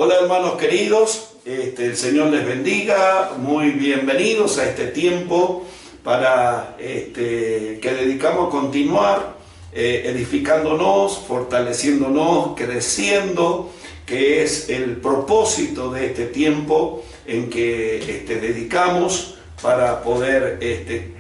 Hola hermanos queridos, el Señor les bendiga, muy bienvenidos a este tiempo para que dedicamos a continuar edificándonos, fortaleciéndonos, creciendo, que es el propósito de este tiempo en que dedicamos para poder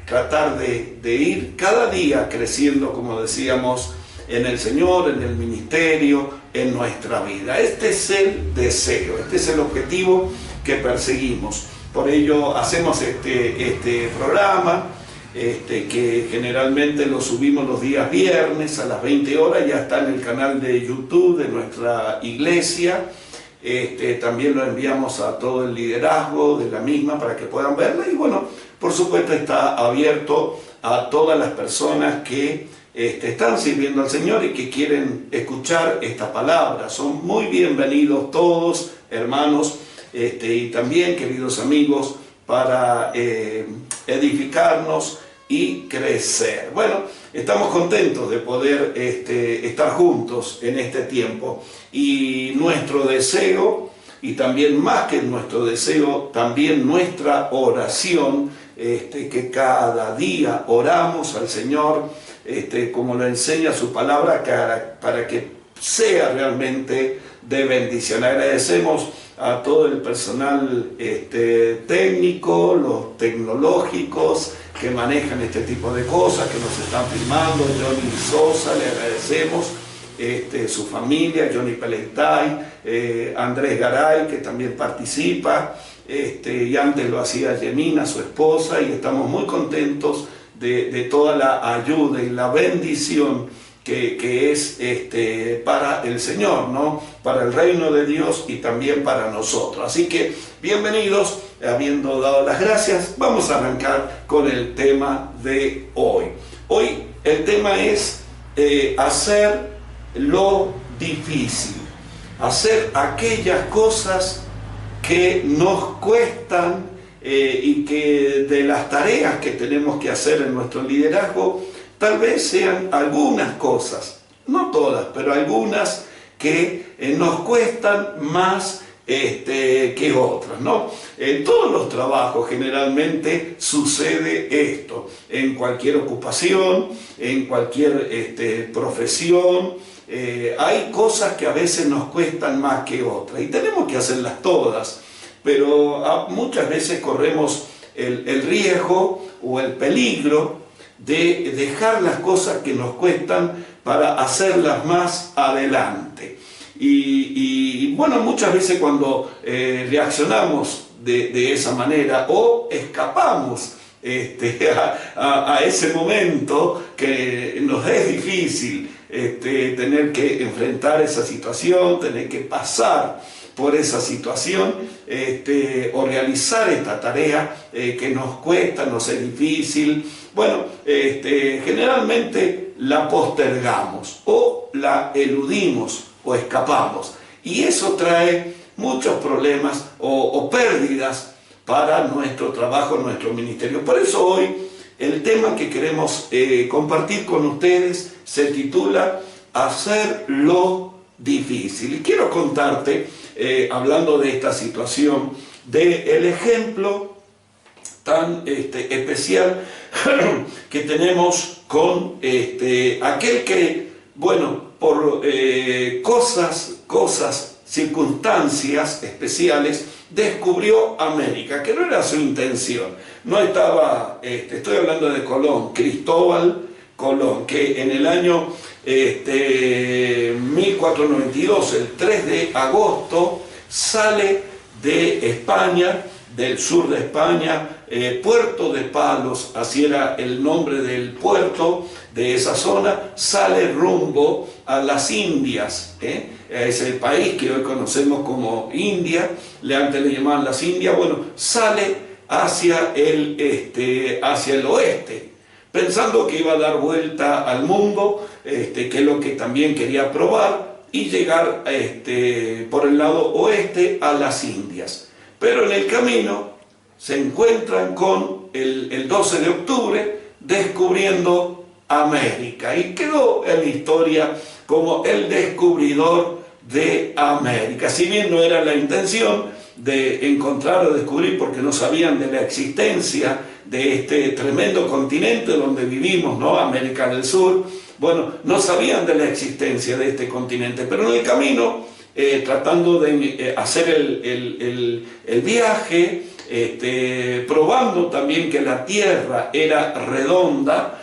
tratar de ir cada día creciendo, como decíamos, en el Señor, en el ministerio, en nuestra vida. Este es el deseo, este es el objetivo que perseguimos. Por ello hacemos este programa, que generalmente lo subimos los días viernes a las 20 horas, ya está en el canal de YouTube de nuestra iglesia. También lo enviamos a todo el liderazgo de la misma para que puedan verla. Y bueno, por supuesto está abierto a todas las personas que están sirviendo al Señor y que quieren escuchar esta palabra. Son muy bienvenidos todos, hermanos, y también queridos amigos, para edificarnos y crecer. Bueno, estamos contentos de poder estar juntos en este tiempo, y nuestro deseo, y también más que nuestro deseo, también nuestra oración, que cada día oramos al Señor, como lo enseña su palabra, para que sea realmente de bendición. Agradecemos a todo el personal técnico, los tecnológicos que manejan este tipo de cosas, que nos están filmando. Johnny Sosa, le agradecemos, su familia, Johnny Peleitay, Andrés Garay, que también participa, y antes lo hacía Yemina, su esposa, y estamos muy contentos de toda la ayuda y la bendición que es para el Señor, ¿no? Para el reino de Dios y también para nosotros. Así que bienvenidos, habiendo dado las gracias, vamos a arrancar con el tema de hoy. Hoy el tema es hacer lo difícil, hacer aquellas cosas que nos cuestan, y que de las tareas que tenemos que hacer en nuestro liderazgo, tal vez sean algunas cosas, no todas, pero algunas que nos cuestan más que otras, ¿no? En todos los trabajos generalmente sucede esto, en cualquier ocupación, en cualquier profesión, hay cosas que a veces nos cuestan más que otras, y tenemos que hacerlas todas. Pero muchas veces corremos el riesgo o el peligro de dejar las cosas que nos cuestan para hacerlas más adelante. Y bueno, muchas veces cuando reaccionamos de esa manera o escapamos a ese momento que nos es difícil tener que enfrentar esa situación, tener que pasar por esa situación, o realizar esta tarea que nos cuesta, nos es difícil. Bueno, generalmente la postergamos o la eludimos o escapamos, y eso trae muchos problemas o pérdidas para nuestro trabajo, nuestro ministerio. Por eso hoy el tema que queremos compartir con ustedes se titula Hacer lo difícil. Y quiero contarte, hablando de esta situación, del ejemplo tan especial que tenemos con aquel que, bueno, por circunstancias especiales, descubrió América, que no era su intención. No estaba, estoy hablando de Colón, Cristóbal Colón, que en el año 1492, el 3 de agosto, sale de España, del sur de España, Puerto de Palos, así era el nombre del puerto de esa zona, sale rumbo a las Indias, es el país que hoy conocemos como India, antes le llamaban las Indias. Bueno, sale hacia el oeste, pensando que iba a dar vuelta al mundo, que es lo que también quería probar, y llegar por el lado oeste a las Indias. Pero en el camino se encuentran con el 12 de octubre descubriendo América, y quedó en la historia como el descubridor de América. Si bien no era la intención de encontrar o descubrir, porque no sabían de la existencia de este tremendo continente donde vivimos, ¿no? América del Sur. Bueno, no sabían de la existencia de este continente, pero en el camino, tratando de hacer el viaje, probando también que la Tierra era redonda,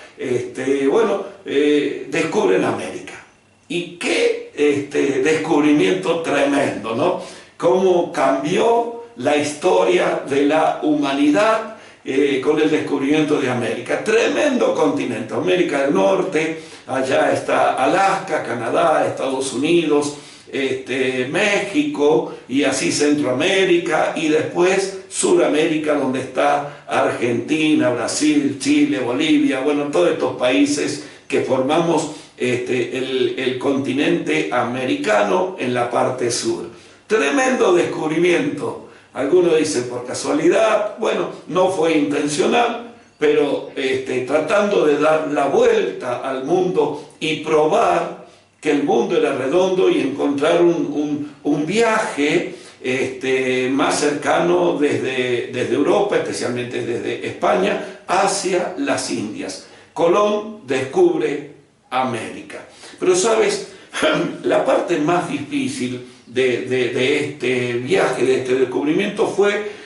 descubren América. Y qué descubrimiento tremendo, ¿no? Cómo cambió la historia de la humanidad con el descubrimiento de América. Tremendo continente, América del Norte, allá está Alaska, Canadá, Estados Unidos, México, y así Centroamérica, y después Suramérica, donde está Argentina, Brasil, Chile, Bolivia, bueno, todos estos países que formamos el continente americano en la parte sur. Tremendo descubrimiento. Algunos dicen por casualidad, bueno, no fue intencional, pero tratando de dar la vuelta al mundo y probar que el mundo era redondo y encontrar un viaje más cercano desde Europa, especialmente desde España, hacia las Indias. Colón descubre América. Pero sabes, la parte más difícil de este viaje, de este descubrimiento, fue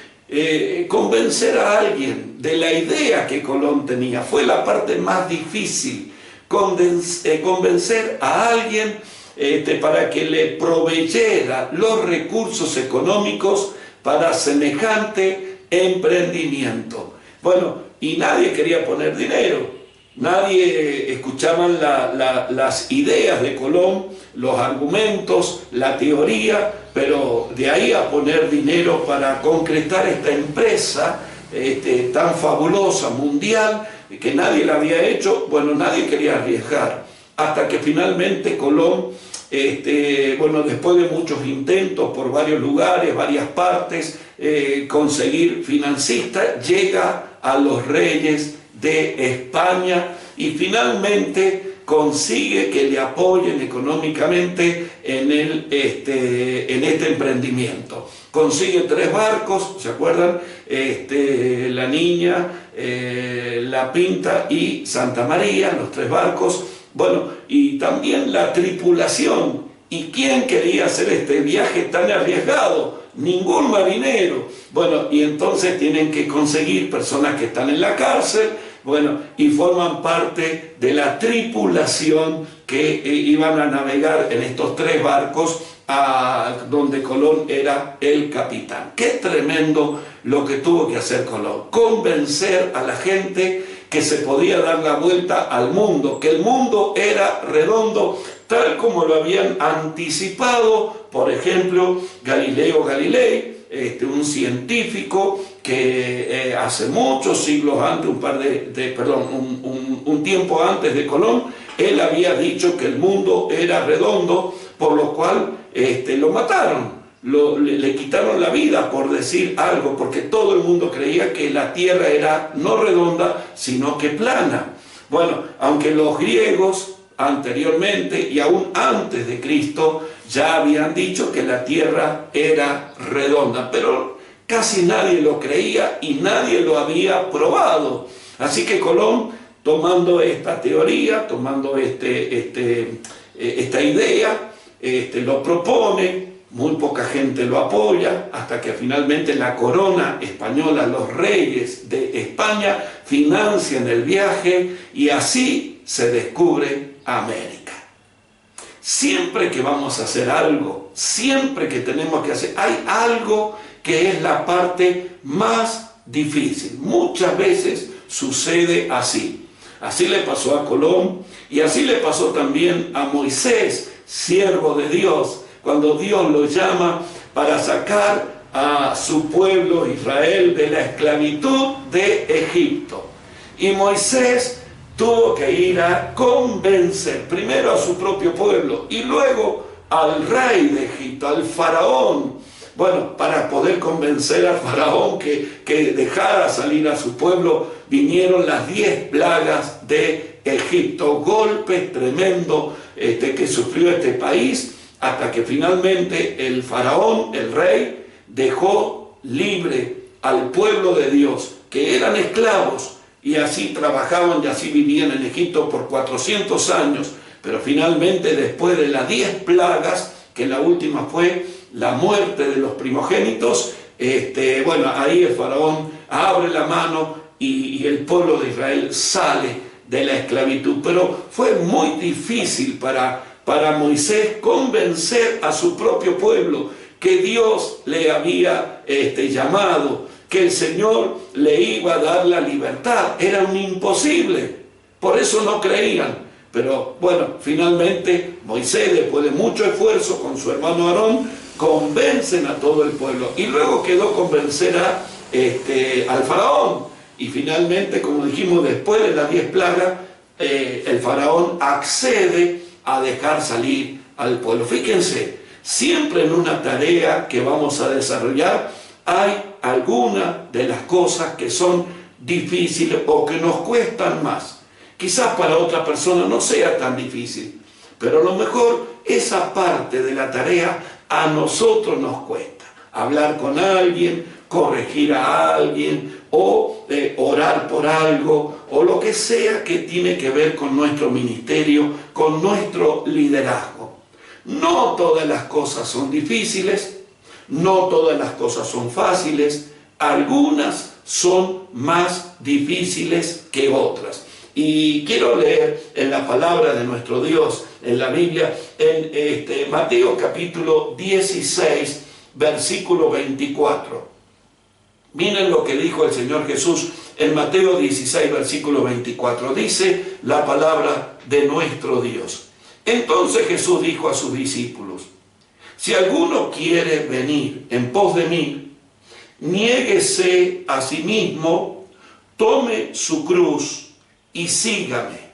convencer a alguien de la idea que Colón tenía. Fue la parte más difícil, convencer a alguien para que le proveyera los recursos económicos para semejante emprendimiento. Bueno, y nadie quería poner dinero. Nadie escuchaba las ideas de Colón, los argumentos, la teoría, pero de ahí a poner dinero para concretar esta empresa tan fabulosa, mundial, que nadie la había hecho, bueno, nadie quería arriesgar. Hasta que finalmente Colón, después de muchos intentos por varios lugares, varias partes, conseguir financistas, llega a los reyes de España y finalmente consigue que le apoyen económicamente en este emprendimiento. Consigue 3 barcos, ¿se acuerdan? La Niña, la Pinta y Santa María, los 3 barcos. Bueno, y también la tripulación. ¿Y quién quería hacer este viaje tan arriesgado? Ningún marinero. Bueno, y entonces tienen que conseguir personas que están en la cárcel, bueno, y forman parte de la tripulación que iban a navegar en estos 3 barcos donde Colón era el capitán. Qué tremendo lo que tuvo que hacer Colón. Convencer a la gente que se podía dar la vuelta al mundo, que el mundo era redondo, tal como lo habían anticipado, por ejemplo, Galileo Galilei, un científico que hace muchos siglos antes, un tiempo antes de Colón, él había dicho que el mundo era redondo, por lo cual lo mataron, le quitaron la vida por decir algo, porque todo el mundo creía que la tierra era no redonda, sino que plana. Bueno, aunque los griegos anteriormente y aún antes de Cristo ya habían dicho que la tierra era redonda, pero casi nadie lo creía y nadie lo había probado. Así que Colón, tomando esta teoría, tomando esta idea, lo propone, muy poca gente lo apoya, hasta que finalmente la corona española, los reyes de España, financian el viaje y así se descubre América. Siempre que vamos a hacer algo, siempre que tenemos que hacer, hay algo que es la parte más difícil. Muchas veces sucede así. Así le pasó a Colón y así le pasó también a Moisés, siervo de Dios, cuando Dios lo llama para sacar a su pueblo Israel de la esclavitud de Egipto. Y Moisés tuvo que ir a convencer primero a su propio pueblo y luego al rey de Egipto, al faraón. Bueno, para poder convencer al faraón que dejara salir a su pueblo, vinieron las 10 plagas de Egipto, golpes tremendos que sufrió este país, hasta que finalmente el faraón, el rey, dejó libre al pueblo de Dios, que eran esclavos, y así trabajaban y así vivían en Egipto por 400 años, pero finalmente después de las 10 plagas, que la última fue la muerte de los primogénitos, bueno, ahí el faraón abre la mano y el pueblo de Israel sale de la esclavitud. Pero fue muy difícil para Moisés convencer a su propio pueblo que Dios le había llamado, que el Señor le iba a dar la libertad. Era un imposible, por eso no creían. Pero bueno, finalmente Moisés, después de mucho esfuerzo con su hermano Aarón, convencen a todo el pueblo. Y luego quedó convencer al faraón. Y finalmente, como dijimos, después de las 10 plagas, el faraón accede a dejar salir al pueblo. Fíjense, siempre en una tarea que vamos a desarrollar hay algunas de las cosas que son difíciles o que nos cuestan más. Quizás para otra persona no sea tan difícil, pero a lo mejor esa parte de la tarea a nosotros nos cuesta. Hablar con alguien, corregir a alguien, o orar por algo, o lo que sea que tiene que ver con nuestro ministerio, con nuestro liderazgo. No todas las cosas son difíciles, no todas las cosas son fáciles, algunas son más difíciles que otras. Y quiero leer en la palabra de nuestro Dios, en la Biblia, en Mateo capítulo 16, versículo 24. Miren lo que dijo el Señor Jesús en Mateo 16, versículo 24. Dice la palabra de nuestro Dios. Entonces Jesús dijo a sus discípulos: si alguno quiere venir en pos de mí, niéguese a sí mismo, tome su cruz y sígame.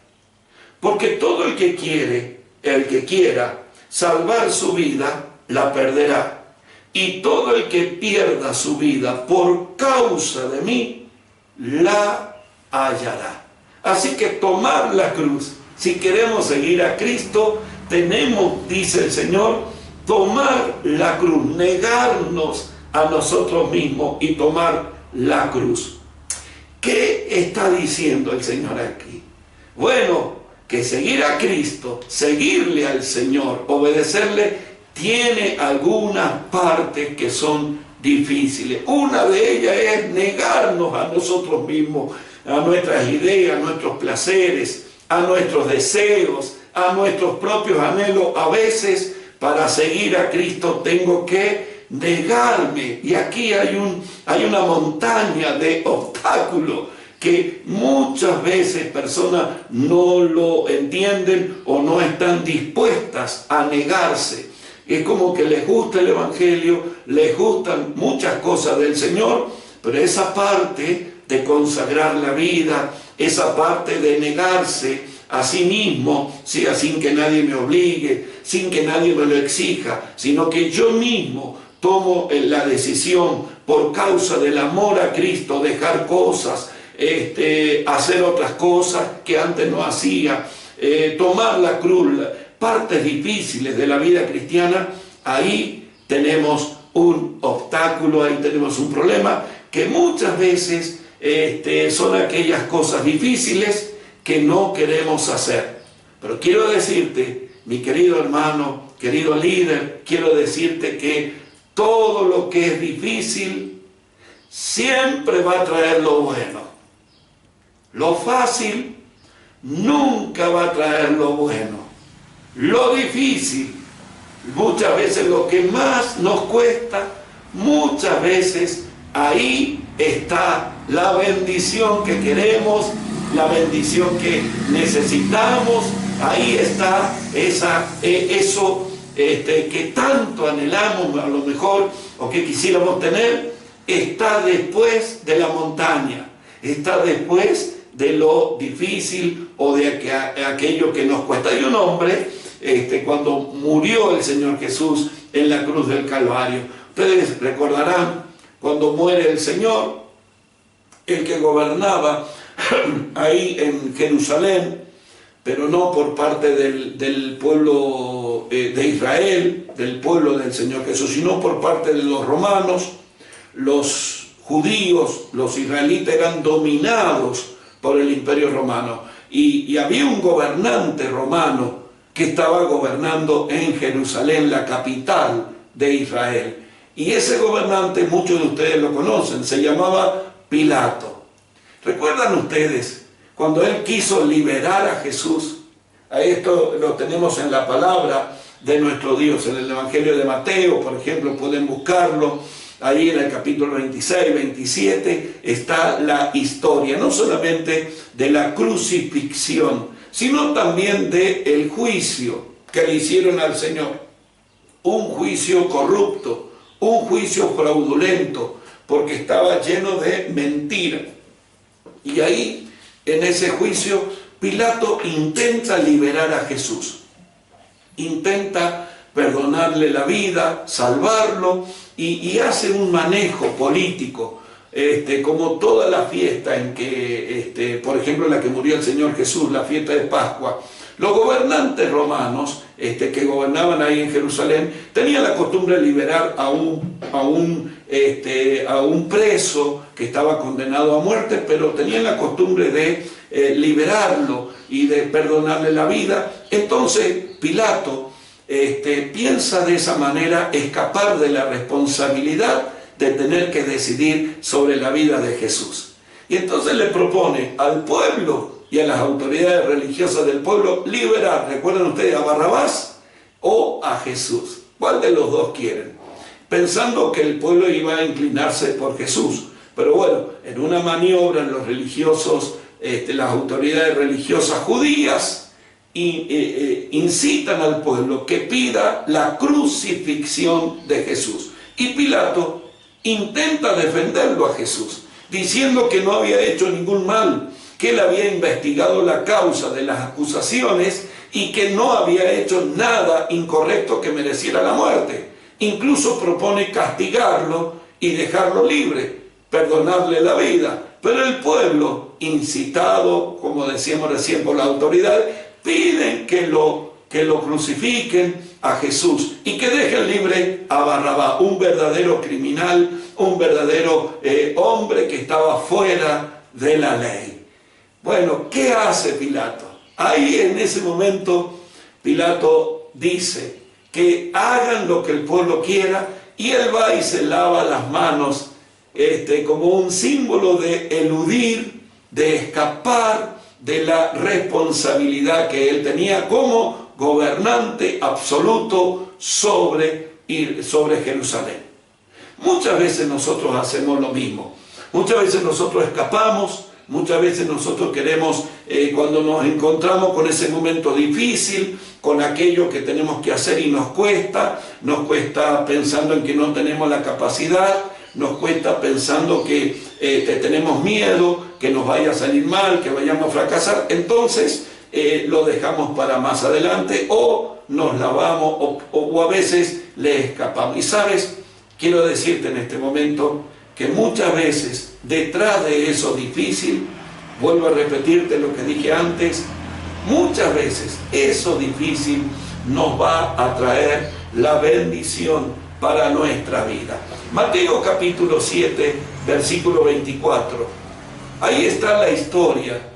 Porque todo el que quiera salvar su vida, la perderá. Y todo el que pierda su vida por causa de mí, la hallará. Así que tomar la cruz, si queremos seguir a Cristo, tenemos, dice el Señor, tomar la cruz, negarnos a nosotros mismos y tomar la cruz. ¿Qué está diciendo el Señor aquí? Bueno, que seguir a Cristo, seguirle al Señor, obedecerle, tiene algunas partes que son difíciles. Una de ellas es negarnos a nosotros mismos, a nuestras ideas, a nuestros placeres, a nuestros deseos, a nuestros propios anhelos. A veces, para seguir a Cristo, tengo que negarme, y aquí hay una montaña de obstáculos que muchas veces personas no lo entienden o no están dispuestas a negarse. Es como que les gusta el Evangelio, les gustan muchas cosas del Señor, pero esa parte de consagrar la vida, esa parte de negarse a sí mismo, sea sin que nadie me obligue, sin que nadie me lo exija, sino que yo mismo tomo la decisión por causa del amor a Cristo, dejar cosas, hacer otras cosas que antes no hacía, tomar la cruz, partes difíciles de la vida cristiana. Ahí tenemos un obstáculo, ahí tenemos un problema, que muchas veces son aquellas cosas difíciles que no queremos hacer. Pero quiero decirte, mi querido hermano, querido líder, quiero decirte que todo lo que es difícil siempre va a traer lo bueno. Lo fácil nunca va a traer lo bueno. Lo difícil, muchas veces lo que más nos cuesta, muchas veces ahí está la bendición que queremos, la bendición que necesitamos. Ahí está eso que tanto anhelamos a lo mejor, o que quisiéramos tener. Está después de la montaña, está después de lo difícil o de aquello que nos cuesta. Hay un hombre, cuando murió el Señor Jesús en la cruz del Calvario, ustedes recordarán, cuando muere el Señor, el que gobernaba ahí en Jerusalén, pero no por parte del pueblo de Israel, del pueblo del Señor Jesús, sino por parte de los romanos. Los judíos, los israelitas eran dominados por el imperio romano y había un gobernante romano que estaba gobernando en Jerusalén, la capital de Israel. Y ese gobernante, muchos de ustedes lo conocen, se llamaba Pilato. ¿Recuerdan ustedes cuando él quiso liberar a Jesús? A esto lo tenemos en la palabra de nuestro Dios, en el Evangelio de Mateo, por ejemplo, pueden buscarlo. Ahí en el capítulo 26, 27 está la historia, no solamente de la crucifixión, sino también del juicio que le hicieron al Señor. Un juicio corrupto, un juicio fraudulento, porque estaba lleno de mentira. Y ahí, en ese juicio, Pilato intenta liberar a Jesús. Intenta perdonarle la vida, salvarlo, y hace un manejo político, como toda la fiesta en que, por ejemplo, en la que murió el Señor Jesús, la fiesta de Pascua. Los gobernantes romanos que gobernaban ahí en Jerusalén tenían la costumbre de liberar a un preso que estaba condenado a muerte, pero tenían la costumbre de liberarlo y de perdonarle la vida. Entonces Pilato piensa de esa manera escapar de la responsabilidad de tener que decidir sobre la vida de Jesús. Y entonces le propone al pueblo y a las autoridades religiosas del pueblo liberar, recuerden ustedes, a Barrabás o a Jesús. ¿Cuál de los dos quieren? Pensando que el pueblo iba a inclinarse por Jesús. Pero bueno, en una maniobra los religiosos, las autoridades religiosas judías, incitan al pueblo que pida la crucifixión de Jesús. Y Pilato intenta defenderlo a Jesús, diciendo que no había hecho ningún mal, que él había investigado la causa de las acusaciones y que no había hecho nada incorrecto que mereciera la muerte. Incluso propone castigarlo y dejarlo libre, perdonarle la vida. Pero el pueblo, incitado, como decíamos recién, por la autoridad, piden que lo crucifiquen a Jesús y que dejen libre a Barrabás, un verdadero criminal, un verdadero hombre que estaba fuera de la ley. Bueno, ¿qué hace Pilato? Ahí en ese momento Pilato dice que hagan lo que el pueblo quiera, y él va y se lava las manos como un símbolo de eludir, de escapar de la responsabilidad que él tenía como gobernante absoluto sobre Jerusalén. Muchas veces nosotros hacemos lo mismo. Muchas veces nosotros escapamos, muchas veces nosotros queremos, cuando nos encontramos con ese momento difícil, con aquello que tenemos que hacer y nos cuesta pensando en que no tenemos la capacidad, nos cuesta pensando que tenemos miedo, que nos vaya a salir mal, que vayamos a fracasar. Entonces lo dejamos para más adelante, o nos lavamos, o a veces le escapamos. Y sabes, quiero decirte en este momento que muchas veces detrás de eso difícil, vuelvo a repetirte lo que dije antes, muchas veces eso difícil nos va a traer la bendición para nuestra vida. Mateo capítulo 7, versículo 24. Ahí está la historia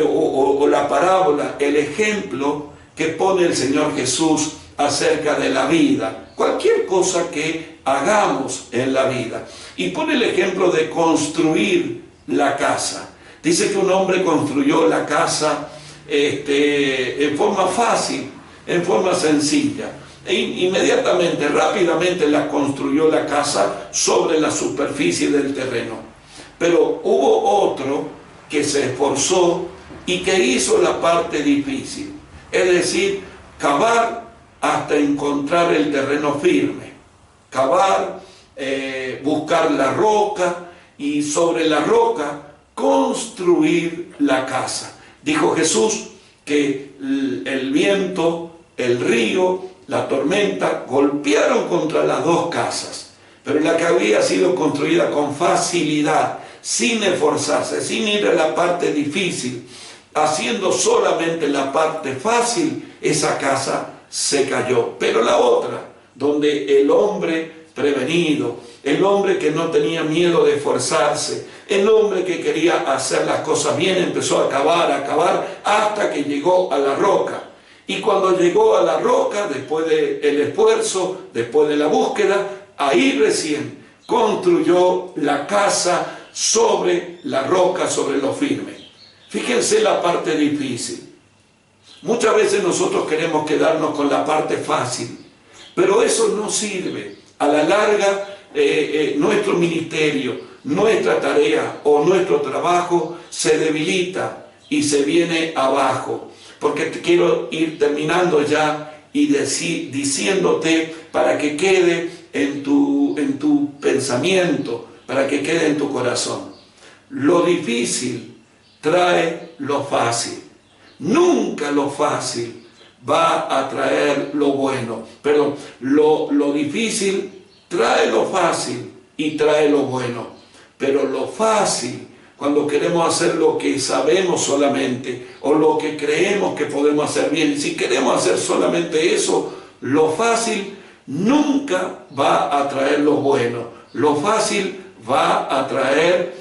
o la parábola, el ejemplo que pone el Señor Jesús acerca de la vida, cualquier cosa que hagamos en la vida. Y pone el ejemplo de construir la casa. Dice que un hombre construyó la casa en forma fácil, en forma sencilla. E inmediatamente, rápidamente la construyó la casa sobre la superficie del terreno. Pero hubo otro que se esforzó y que hizo la parte difícil. Es decir, cavar hasta encontrar el terreno firme. Cavar, buscar la roca y sobre la roca construir la casa. Dijo Jesús que el viento, el río, la tormenta golpearon contra las dos casas, pero la que había sido construida con facilidad, sin esforzarse, sin ir a la parte difícil, haciendo solamente la parte fácil, esa casa se cayó. Pero la otra, donde el hombre prevenido, el hombre que no tenía miedo de esforzarse, el hombre que quería hacer las cosas bien, empezó a cavar, hasta que llegó a la roca. Y cuando llegó a la roca, después del esfuerzo, después de la búsqueda, ahí recién construyó la casa sobre la roca, sobre lo firme. Fíjense la parte difícil. Muchas veces nosotros queremos quedarnos con la parte fácil, pero eso no sirve. A la larga, nuestro ministerio, nuestra tarea o nuestro trabajo se debilita y se viene abajo. Porque te quiero ir terminando ya y diciéndote para que quede en tu pensamiento, para que quede en tu corazón. Lo difícil trae lo fácil. Nunca lo fácil va a traer lo bueno. Perdón, lo difícil trae lo fácil y trae lo bueno. Pero lo fácil, cuando queremos hacer lo que sabemos solamente o lo que creemos que podemos hacer bien, si queremos hacer solamente eso, lo fácil nunca va a traer lo bueno. Lo fácil va a traer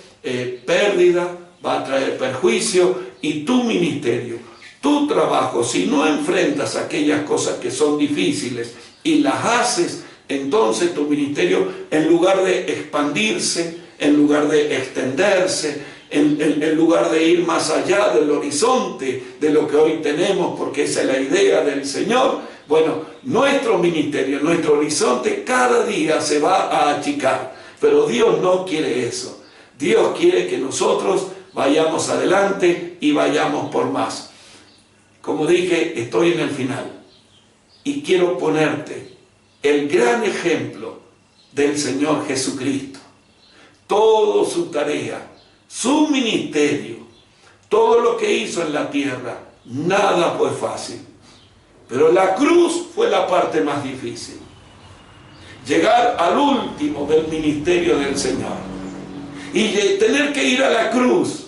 pérdida, va a traer perjuicio, y tu ministerio, tu trabajo, si no enfrentas aquellas cosas que son difíciles y las haces, entonces tu ministerio, en lugar de expandirse, en lugar de extenderse, en lugar de ir más allá del horizonte de lo que hoy tenemos, porque esa es la idea del Señor, bueno, nuestro ministerio, nuestro horizonte cada día se va a achicar, pero Dios no quiere eso. Dios quiere que nosotros vayamos adelante y vayamos por más. Como dije, estoy en el final y quiero ponerte el gran ejemplo del Señor Jesucristo. Toda su tarea, su ministerio, todo lo que hizo en la tierra, nada fue fácil. Pero la cruz fue la parte más difícil. Llegar al último del ministerio del Señor y tener que ir a la cruz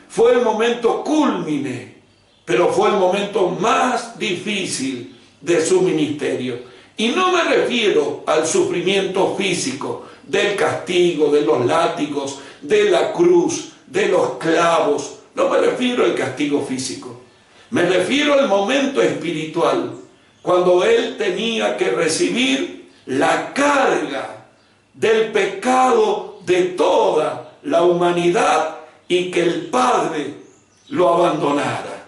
fue el momento cúlmine, pero fue el momento más difícil de su ministerio. Y no me refiero al sufrimiento físico, del castigo, de los látigos, de la cruz, de los clavos. No me refiero al castigo físico. Me refiero al momento espiritual, cuando él tenía que recibir la carga del pecado de toda la humanidad y que el Padre lo abandonara.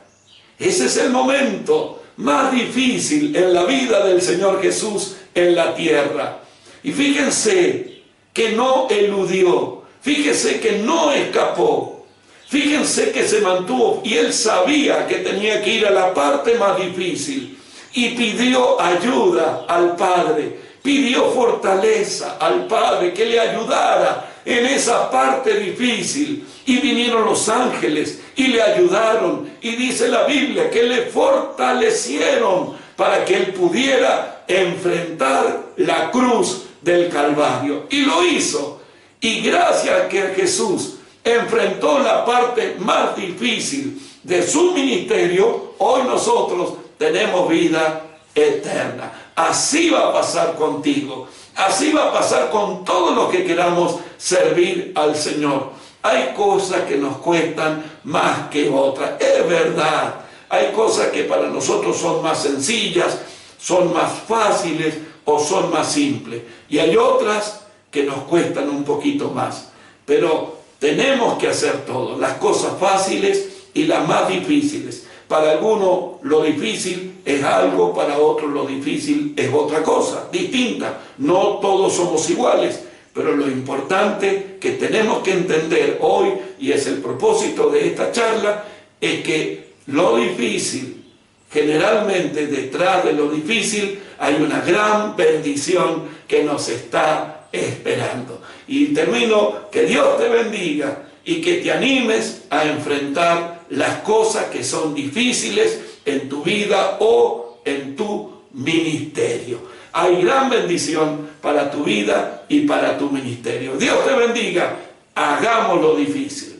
Ese es el momento más difícil en la vida del Señor Jesús en la tierra. Y fíjense que no eludió, fíjense que no escapó, fíjense que se mantuvo, y él sabía que tenía que ir a la parte más difícil y pidió ayuda al Padre, pidió fortaleza al Padre que le ayudara en esa parte difícil, y vinieron los ángeles y le ayudaron, y dice la Biblia que le fortalecieron para que él pudiera enfrentar la cruz del Calvario, y lo hizo. Y gracias a que Jesús enfrentó la parte más difícil de su ministerio, hoy nosotros tenemos vida eterna. Así va a pasar contigo, así va a pasar con todos los que queramos servir al Señor. Hay cosas que nos cuestan más que otras, es verdad. Hay cosas que para nosotros son más sencillas, son más fáciles o son más simples. Y hay otras que nos cuestan un poquito más. Pero tenemos que hacer todo, las cosas fáciles y las más difíciles. Para algunos lo difícil es algo, para otros lo difícil es otra cosa, distinta. No todos somos iguales, pero lo importante que tenemos que entender hoy, y es el propósito de esta charla, es que lo difícil, generalmente detrás de lo difícil hay una gran bendición que nos está esperando. Y termino, que Dios te bendiga y que te animes a enfrentar las cosas que son difíciles en tu vida o en tu ministerio. Hay gran bendición para tu vida y para tu ministerio. Dios te bendiga. Hagamos lo difícil.